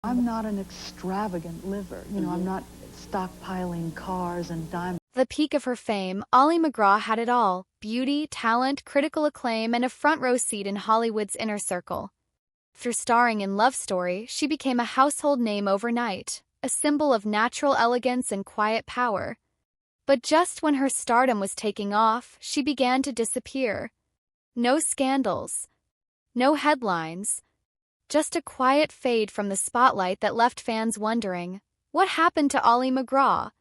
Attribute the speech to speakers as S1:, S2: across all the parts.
S1: I'm not an extravagant liver. I'm not stockpiling cars and diamonds.
S2: The peak of her fame, Ali MacGraw had it all: beauty, talent, critical acclaim, and a front-row seat in Hollywood's inner circle. After starring in Love Story, she became a household name overnight, a symbol of natural elegance and quiet power. But just when her stardom was taking off, she began to disappear. No scandals, no headlines, just a quiet fade from the spotlight that left fans wondering, what happened to Ali MacGraw?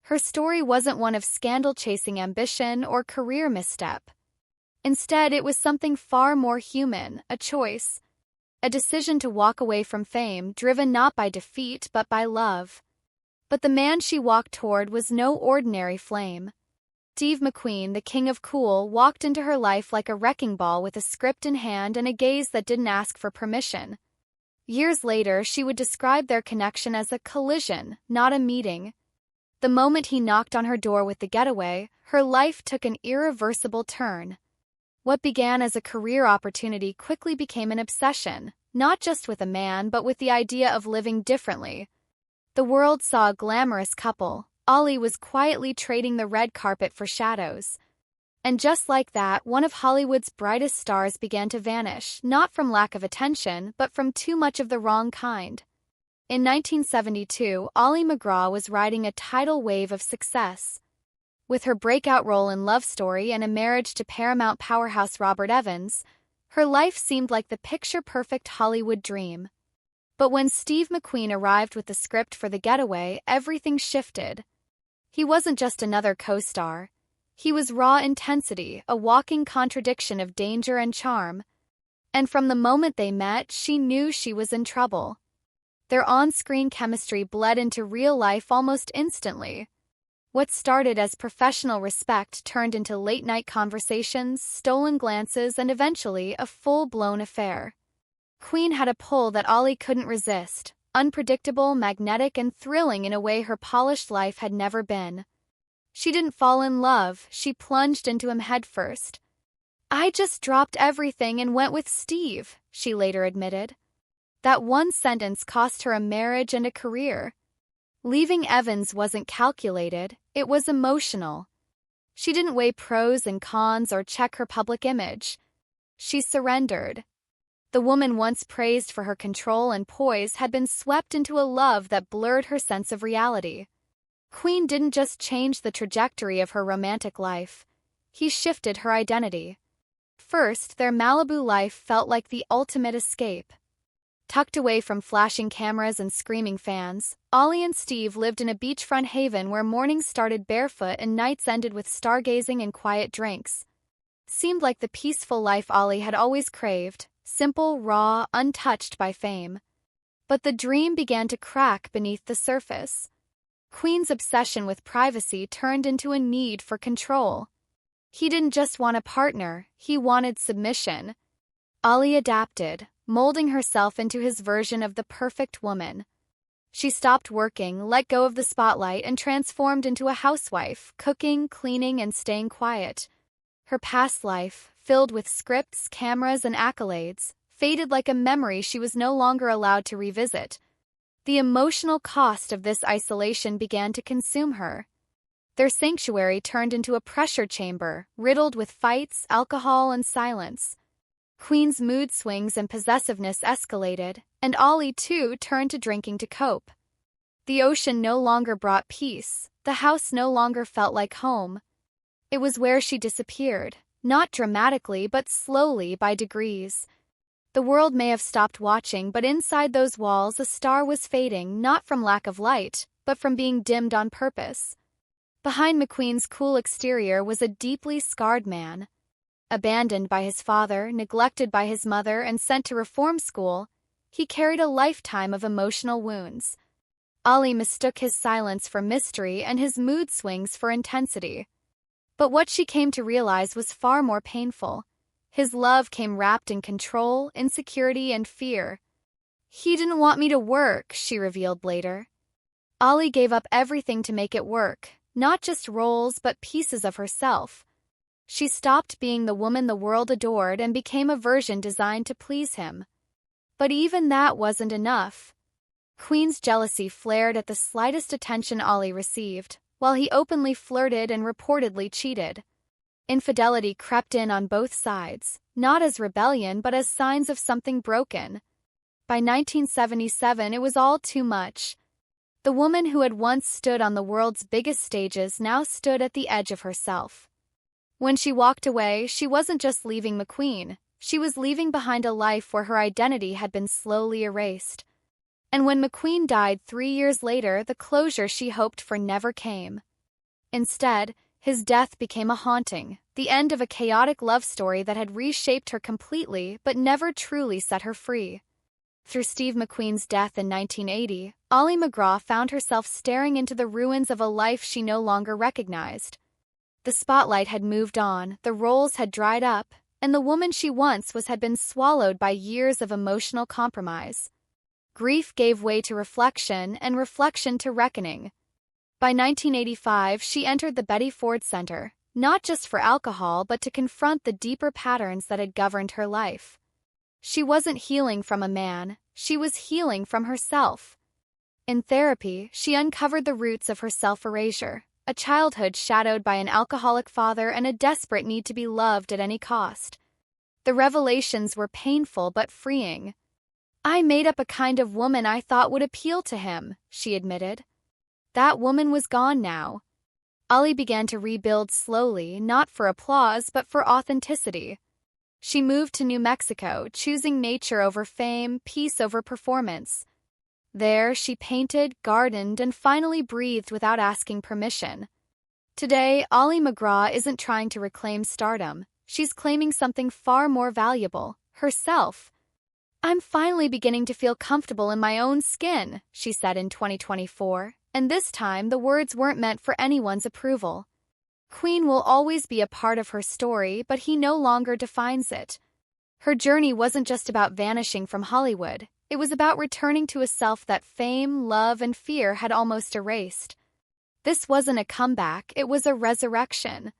S2: Her story wasn't one of scandal-chasing ambition or career misstep. Instead, it was something far more human, a choice. A decision to walk away from fame, driven not by defeat but by love. But the man she walked toward was no ordinary flame. Steve McQueen, the king of cool, walked into her life like a wrecking ball with a script in hand and a gaze that didn't ask for permission. Years later, she would describe their connection as a collision, not a meeting. The moment he knocked on her door with the getaway, her life took an irreversible turn. What began as a career opportunity quickly became an obsession, not just with a man but with the idea of living differently. The world saw a glamorous couple. Ali was quietly trading the red carpet for shadows. And just like that, one of Hollywood's brightest stars began to vanish, not from lack of attention, but from too much of the wrong kind. In 1972, Ali MacGraw was riding a tidal wave of success. With her breakout role in Love Story and a marriage to Paramount powerhouse Robert Evans, her life seemed like the picture-perfect Hollywood dream. But when Steve McQueen arrived with the script for The Getaway, everything shifted. He wasn't just another co-star. He was raw intensity, a walking contradiction of danger and charm. And from the moment they met, she knew she was in trouble. Their on-screen chemistry bled into real life almost instantly. What started as professional respect turned into late-night conversations, stolen glances, and eventually a full-blown affair. Queen had a pull that Ali couldn't resist, unpredictable, magnetic, and thrilling in a way her polished life had never been. She didn't fall in love, she plunged into him headfirst. "I just dropped everything and went with Steve," she later admitted. That one sentence cost her a marriage and a career. Leaving Evans wasn't calculated, it was emotional. She didn't weigh pros and cons or check her public image. She surrendered. The woman once praised for her control and poise had been swept into a love that blurred her sense of reality. Queen didn't just change the trajectory of her romantic life. He shifted her identity. First, their Malibu life felt like the ultimate escape. Tucked away from flashing cameras and screaming fans, Ali and Steve lived in a beachfront haven where mornings started barefoot and nights ended with stargazing and quiet drinks. Seemed like the peaceful life Ali had always craved, simple, raw, untouched by fame. But the dream began to crack beneath the surface. Queen's obsession with privacy turned into a need for control. He didn't just want a partner, he wanted submission. Ali adapted, molding herself into his version of the perfect woman. She stopped working, let go of the spotlight, and transformed into a housewife, cooking, cleaning, and staying quiet. Her past life, filled with scripts, cameras, and accolades, faded like a memory she was no longer allowed to revisit. The emotional cost of this isolation began to consume her. Their sanctuary turned into a pressure chamber, riddled with fights, alcohol, and silence. Queen's mood swings and possessiveness escalated, and Ali, too, turned to drinking to cope. The ocean no longer brought peace, the house no longer felt like home. It was where she disappeared, not dramatically but slowly by degrees. The world may have stopped watching, but inside those walls a star was fading, not from lack of light, but from being dimmed on purpose. Behind McQueen's cool exterior was a deeply scarred man. Abandoned by his father, neglected by his mother, and sent to reform school, he carried a lifetime of emotional wounds. Ali mistook his silence for mystery and his mood swings for intensity. But what she came to realize was far more painful. His love came wrapped in control, insecurity, and fear. "He didn't want me to work," she revealed later. Ali gave up everything to make it work, not just roles but pieces of herself. She stopped being the woman the world adored and became a version designed to please him. But even that wasn't enough. Queen's jealousy flared at the slightest attention Ali received, while he openly flirted and reportedly cheated. Infidelity crept in on both sides, not as rebellion but as signs of something broken. By 1977, it was all too much. The woman who had once stood on the world's biggest stages now stood at the edge of herself. When she walked away, she wasn't just leaving McQueen, she was leaving behind a life where her identity had been slowly erased. And when McQueen died 3 years later, the closure she hoped for never came. Instead, his death became a haunting, the end of a chaotic love story that had reshaped her completely but never truly set her free. Through Steve McQueen's death in 1980, Ali MacGraw found herself staring into the ruins of a life she no longer recognized. The spotlight had moved on, the roles had dried up, and the woman she once was had been swallowed by years of emotional compromise. Grief gave way to reflection, and reflection to reckoning. By 1985, she entered the Betty Ford Center, not just for alcohol but to confront the deeper patterns that had governed her life. She wasn't healing from a man, she was healing from herself. In therapy, she uncovered the roots of her self-erasure, a childhood shadowed by an alcoholic father and a desperate need to be loved at any cost. The revelations were painful but freeing. "I made up a kind of woman I thought would appeal to him," she admitted. That woman was gone now. Ali began to rebuild slowly, not for applause but for authenticity. She moved to New Mexico, choosing nature over fame, peace over performance. There, she painted, gardened, and finally breathed without asking permission. Today, Ali MacGraw isn't trying to reclaim stardom. She's claiming something far more valuable, herself. "I'm finally beginning to feel comfortable in my own skin," she said in 2024, and this time the words weren't meant for anyone's approval. Queen will always be a part of her story, but he no longer defines it. Her journey wasn't just about vanishing from Hollywood. It was about returning to a self that fame, love, and fear had almost erased. This wasn't a comeback, it was a resurrection.